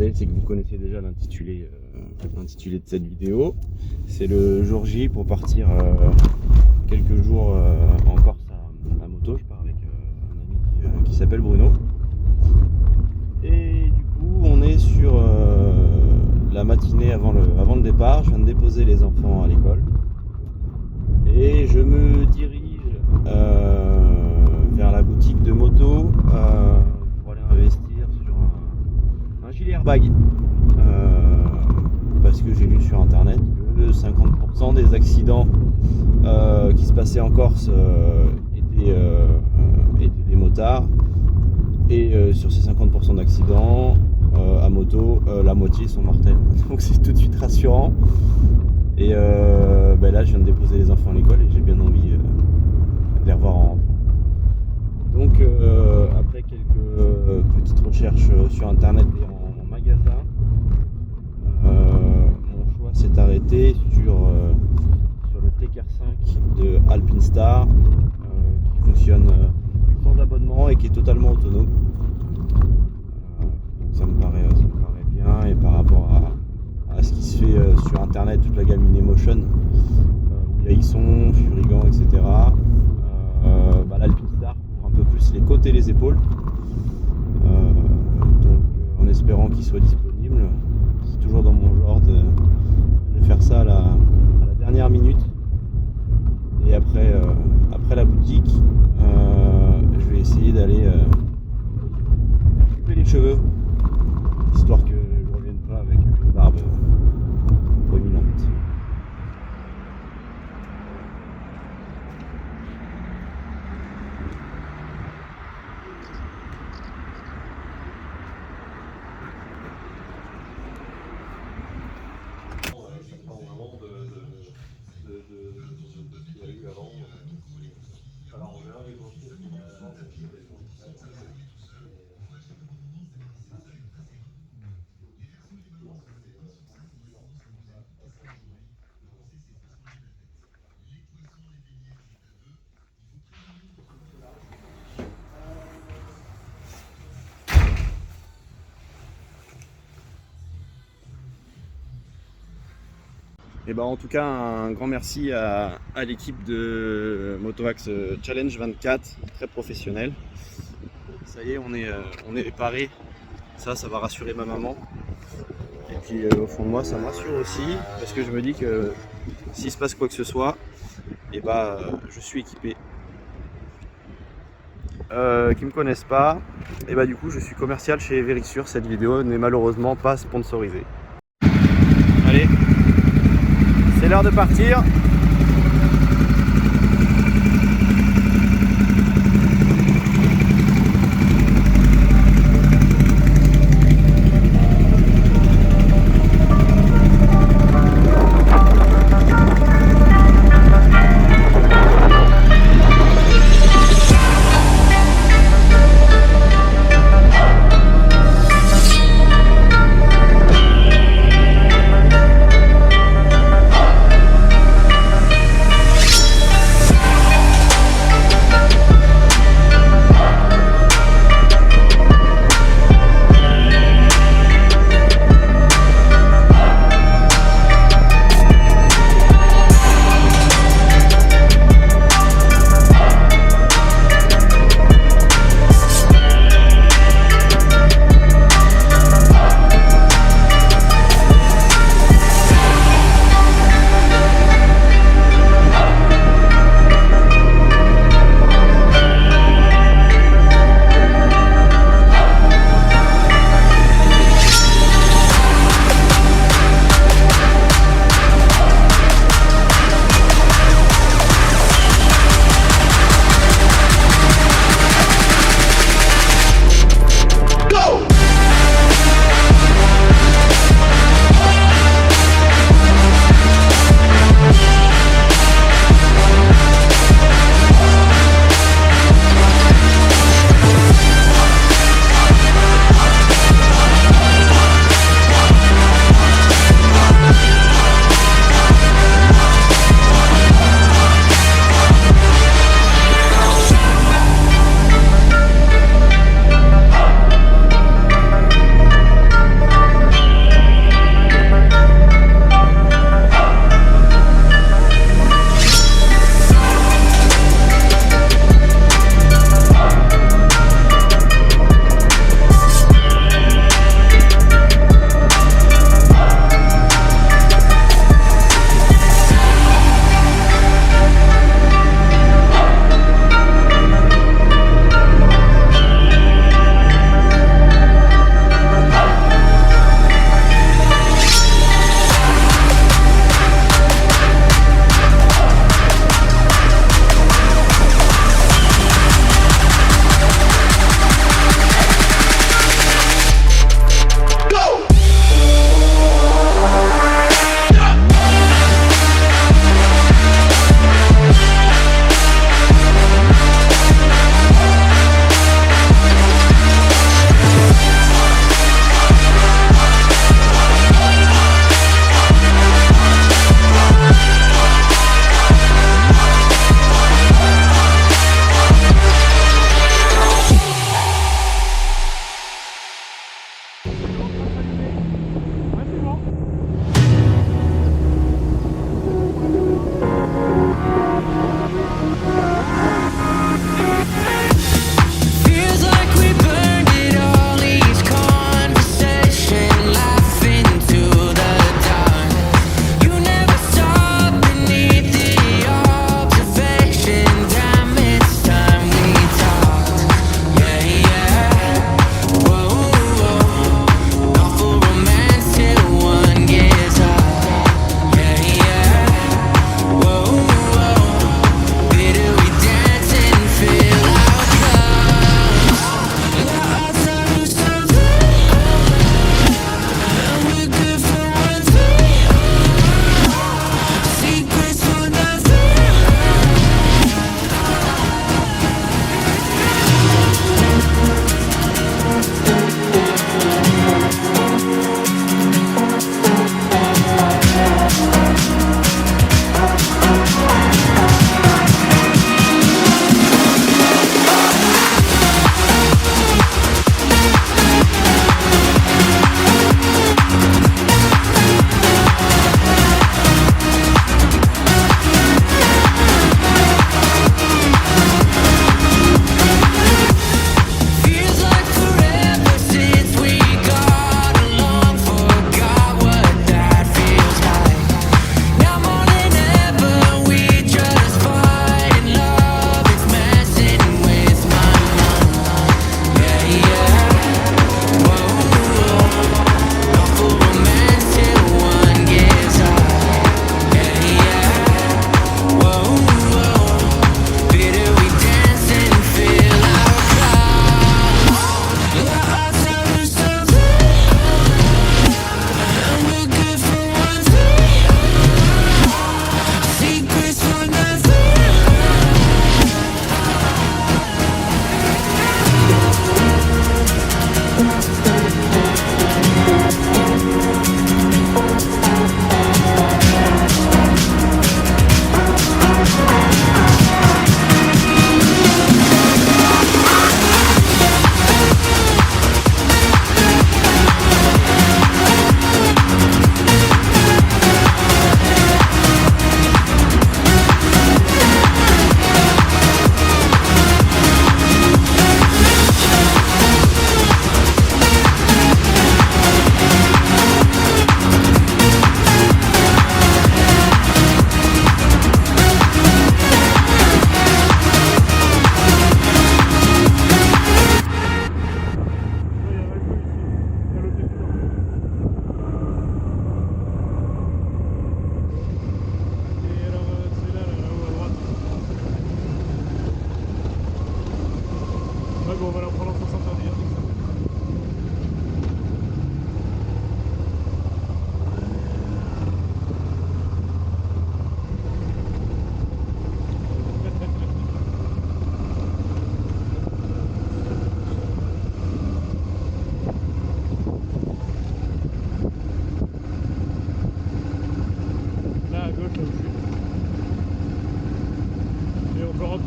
regardez, c'est que vous connaissez déjà l'intitulé de cette vidéo. C'est le jour J pour partir quelques jours en Corse à moto. Je pars avec un ami qui s'appelle Bruno. Et du coup, on est sur la matinée avant le départ. Je viens de déposer les enfants à l'école. Et je me dirige vers la boutique de moto pour aller investir sur un gilet airbag. Parce que j'ai lu sur internet que 50% des accidents qui se passaient en Corse étaient des motards. Et sur ces 50% d'accidents à moto, la moitié sont mortels. Donc c'est tout de suite rassurant. Et là, je viens de déposer les enfants à l'école et j'ai bien envie de les revoir en rentrant. Donc, après quelques petites recherches sur internet et en magasin, mon choix s'est arrêté sur le TKR5 de Alpinstar qui fonctionne sans abonnement et qui est totalement autonome. Donc ça me paraît bien, et par rapport à ce qui se fait sur internet, toute la gamme InMotion, où il y a Ixon, Furigan, etc. L'Alpinstar couvre un peu plus les côtés et les épaules. Donc en espérant qu'il soit disponible, c'est toujours dans mon genre de faire ça à la dernière minute. Et après la boutique, je vais essayer d'aller couper les cheveux, histoire que je ne revienne pas avec une barbe proéminente. Et en tout cas, un grand merci à l'équipe de Motoax Challenge 24, très professionnel. Ça y est, on est réparé. Ça va rassurer ma maman. Et puis au fond de moi, ça me rassure aussi, parce que je me dis que s'il se passe quoi que ce soit, je suis équipé. Qui ne me connaissent pas, du coup je suis commercial chez Vérixure. Cette vidéo n'est malheureusement pas sponsorisée. Allez, c'est l'heure de partir.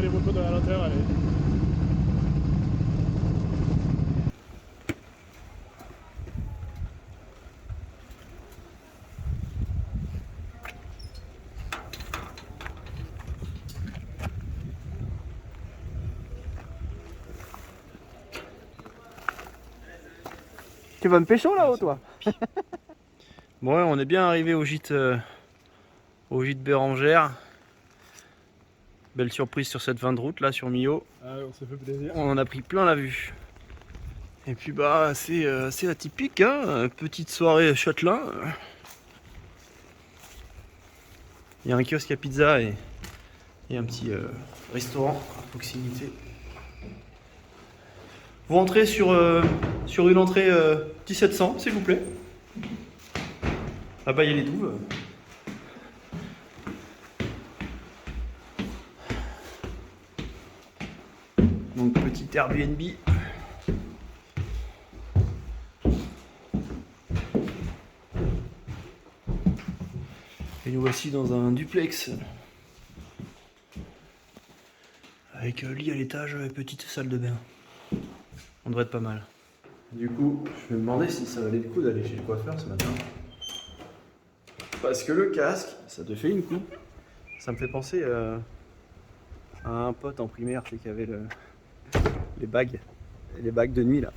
fait les vocaux à l'intérieur, allez. Tu vas me pécho là-haut, toi? Bon, ouais, on est bien arrivé au gîte Bérangère. Belle surprise sur cette fin de route là sur Millau. Ah, on s'est fait plaisir. On en a pris plein la vue. Et puis bah c'est assez atypique, hein, petite soirée châtelain. Il y a un kiosque à pizza et un petit restaurant à proximité. Vous rentrez sur une entrée 1700 s'il vous plaît. Là-bas il y a les douves. Donc petit Airbnb. Et nous voici dans un duplex avec lit à l'étage et petite salle de bain. On devrait être pas mal. Du coup, je me demandais si ça valait le coup d'aller chez le coiffeur ce matin. Parce que le casque, ça te fait une coupe. Ça me fait penser à un pote en primaire, tu sais, qui avait les bagues de nuit là.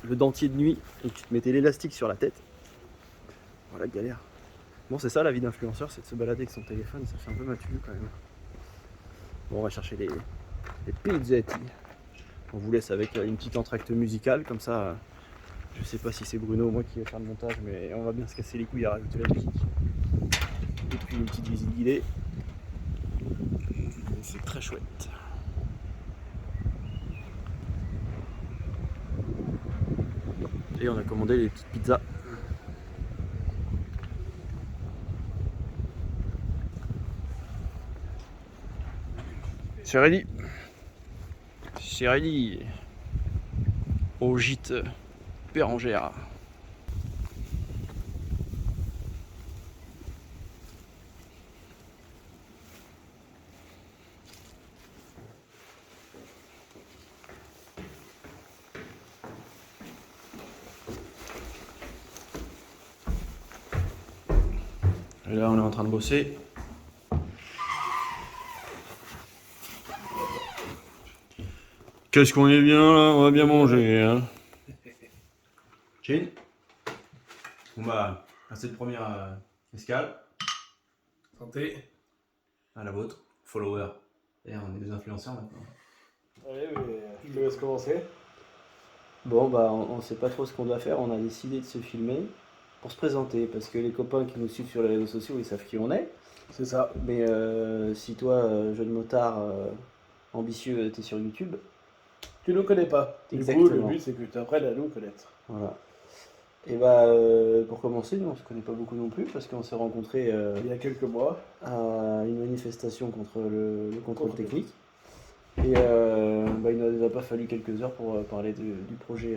Le dentier de nuit, et tu te mettais l'élastique sur la tête. Voilà, galère. Bon, c'est ça la vie d'influenceur, c'est de se balader avec son téléphone, ça fait un peu matu quand même. Bon, on va chercher les pizzetti. On vous laisse avec une petite entracte musicale, comme ça, je sais pas si c'est Bruno ou moi qui vais faire le montage, mais on va bien se casser les couilles à rajouter la musique. Et puis une petite visite guidée. C'est très chouette. Et on a commandé les petites pizzas. C'est ready. C'est ready. Au gîte Bérangère. Et là, on est en train de bosser. Qu'est-ce qu'on est bien là, on va bien manger. Hein. Chin. Bon bah, à cette première escale. Santé. À la vôtre, follower. D'ailleurs, on est des influenceurs maintenant. Allez, mais je te laisse commencer. Bon bah, on sait pas trop ce qu'on doit faire, on a décidé de se filmer pour se présenter, parce que les copains qui nous suivent sur les réseaux sociaux, ils savent qui on est. C'est ça. Mais si toi, jeune motard ambitieux, t'es sur YouTube. Tu nous connais pas. Exactement. Du coup, le but c'est que tu apprennes à nous connaître. Voilà. Et bah, pour commencer, nous on se connaît pas beaucoup non plus, parce qu'on s'est rencontrés Il y a quelques mois. à une manifestation contre le contrôle technique. Et bah, il nous a pas fallu quelques heures pour parler du projet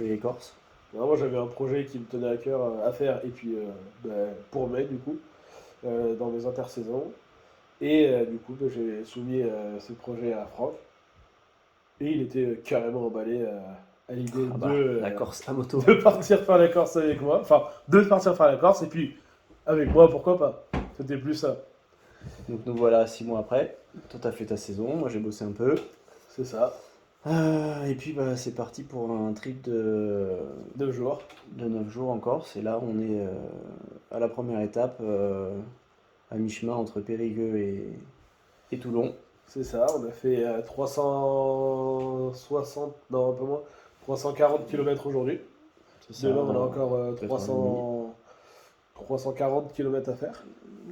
Écorce. Alors, moi j'avais un projet qui me tenait à cœur à faire, et puis pour mai du coup, dans mes intersaisons. Et du coup, j'ai soumis ce projet à Franck. Et il était carrément emballé à l'idée la Corse à moto. de partir faire la Corse avec moi. Enfin, de partir faire la Corse, et puis avec moi, pourquoi pas. C'était plus ça. Donc nous voilà 6 mois après. Toi t'as fait ta saison, moi j'ai bossé un peu. C'est ça. Et puis bah, c'est parti pour un trip de 2 jours. de 9 jours en Corse. Et là on est à la première étape, à mi-chemin entre Périgueux et Toulon. C'est ça, on a fait 360, non un peu moins, 340 km aujourd'hui. C'est ça, Demain on a encore 4h30. 340 km à faire.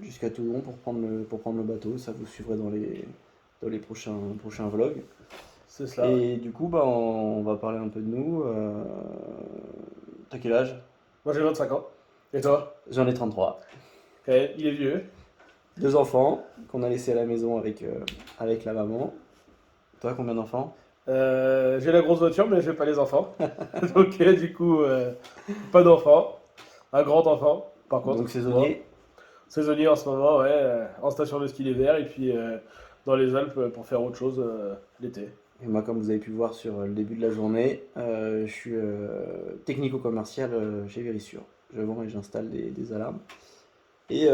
Jusqu'à Toulon pour prendre le bateau. Ça vous suivrez dans les prochains vlogs. C'est ça. Et du coup bah, on va parler un peu de nous. T'as quel âge? Moi j'ai 25 ans. Et toi? J'en ai 33. Eh, il est vieux. 2 enfants qu'on a laissés à la maison avec la maman. Toi, combien d'enfants? J'ai la grosse voiture mais j'ai pas les enfants. Donc du coup, pas d'enfants. Un grand enfant par contre. Donc saisonnier. Saisonnier en ce moment, ouais, en station de ski l'hiver. Et puis dans les Alpes pour faire autre chose l'été. Et moi, comme vous avez pu voir sur le début de la journée, je suis technico-commercial chez Verisure. Je vends et j'installe des alarmes. Et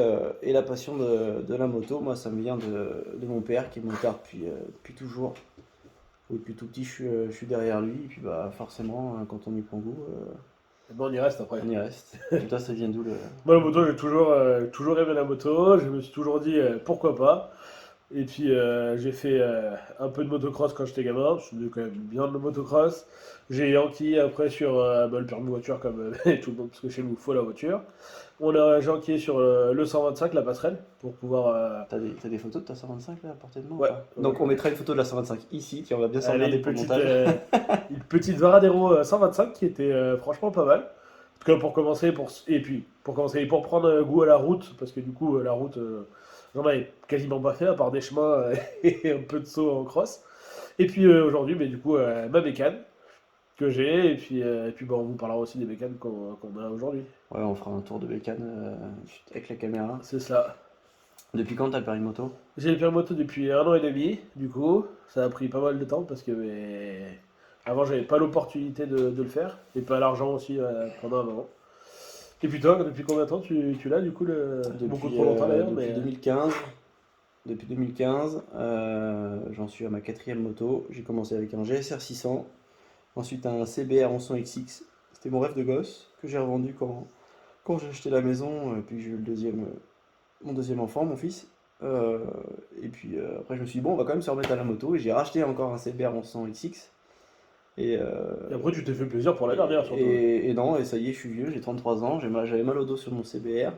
la passion de la moto, moi, ça me vient de mon père qui est motard depuis toujours. Depuis tout petit, je suis derrière lui. Et puis, bah, forcément, quand on y prend goût, Et bon, on y reste après. on y reste. Et toi, ça vient d'où le. Moi, la moto, j'ai toujours aimé la moto. Je me suis toujours dit pourquoi pas. Et puis j'ai fait un peu de motocross quand j'étais gamin. Je faisais quand même bien de la motocross. J'ai Yankee après sur le permis voiture comme tout le monde, parce que chez nous, il faut la voiture. On a Yankee sur le 125, la passerelle, pour pouvoir. T'as des photos de ta 125 là à portée de main ou Ouais. pas. Donc, on mettra une photo de la 125 ici, qui on va bien s'en Allez, regarder une pour le petite, montage. une petite Varadero 125 qui était franchement pas mal. En tout cas pour commencer, et puis pour commencer, pour prendre goût à la route, parce que du coup la route, j'en avais quasiment pas fait à part des chemins et un peu de saut en cross. Et puis aujourd'hui, mais du coup ma bécane que j'ai, et puis bon, on vous parlera aussi des bécanes qu'on a aujourd'hui. Ouais, on fera un tour de bécane avec la caméra. C'est ça. Depuis quand t'as le permis moto? J'ai le permis moto depuis 1 an et demi, du coup, ça a pris pas mal de temps parce que avant j'avais pas l'opportunité de le faire et pas l'argent aussi pendant un moment. Et puis toi, depuis combien de temps tu l'as du coup beaucoup Depuis, trop longtemps d'ailleurs, depuis mais 2015. Depuis 2015, j'en suis à ma quatrième moto. J'ai commencé avec un GSR 600, ensuite un CBR 1100XX. C'était mon rêve de gosse que j'ai revendu quand j'ai acheté la maison, puis j'ai eu mon deuxième enfant, mon fils. Et puis après, je me suis dit, bon, on va quand même se remettre à la moto. Et j'ai racheté encore un CBR 1100XX. Et, et après tu t'es fait plaisir pour la dernière surtout. et non, et ça y est, je suis vieux, j'ai 33 ans, j'avais mal au dos sur mon CBR.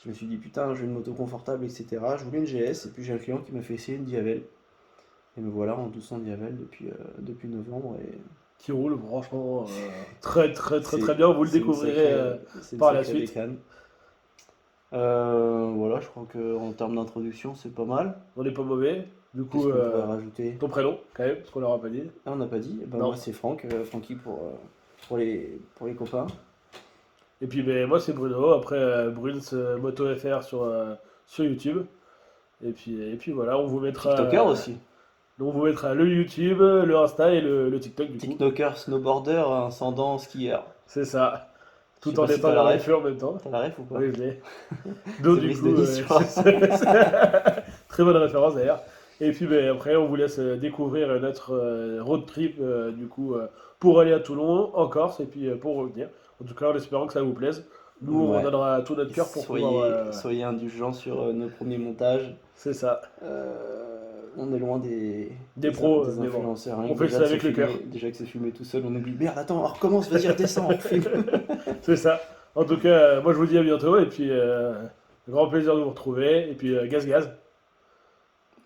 Je me suis dit, putain, j'ai une moto confortable, etc. Je voulais une GS, et puis j'ai un client qui m'a fait essayer une Diavel. Et me voilà en 1200 Diavel depuis novembre. Et Qui roule franchement très très très c'est très bien, vous le c'est une découvrirez c'est une par la sacrée suite. bécane. Voilà, je crois qu'en termes d'introduction, c'est pas mal. On n'est pas mauvais, du Qu'est-ce coup qu'on pourrait rajouter? ton prénom quand même, parce qu'on l'aura pas dit. Ah, on n'a pas dit? Eh ben, Non. moi, c'est Franck, Francky pour les copains. Et puis ben, moi c'est Bruno, après Bruns Moto FR sur YouTube. Et puis voilà, on vous mettra. TikToker aussi. On vous mettra le YouTube, le Insta et le TikTok du coup. TikToker, snowboarder, ascendant, skieur. C'est ça. Je sais Tout en pas si étant t'as la dans les ref. feux en même temps. T'as la ref ou pas? Oui, je l'ai. Donc du Brice coup, Denis, je crois. très bonne référence d'ailleurs. Et puis ben, après, on vous laisse découvrir notre road trip du coup pour aller à Toulon, en Corse, et puis pour revenir. En tout cas, en espérant que ça vous plaise. Nous, on Ouais. donnera tout notre cœur pour pouvoir. Soyez indulgents sur nos premiers montages. C'est ça. On est loin des pros, des mais bon. influenceurs. Rien On que fait déjà ça de se avec le filmer- cœur. Déjà que se filmer tout seul, on oublie. Merde, attends, on recommence, vas-y, redescends, on filme. C'est ça. En tout cas, moi je vous dis à bientôt, et puis grand plaisir de vous retrouver, et puis gaz gaz.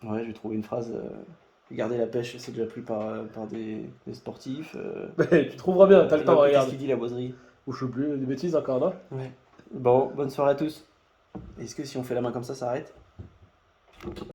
Ouais, j'ai trouvé une phrase. Garder la pêche, c'est déjà plus par des sportifs. Tu trouveras bien, t'as le temps, Qu'est-ce regarde. qu'il dit la boiserie? Ou je sais plus, des bêtises encore, non? Ouais. Bon, bonne soirée à tous. Est-ce que si on fait la main comme ça arrête?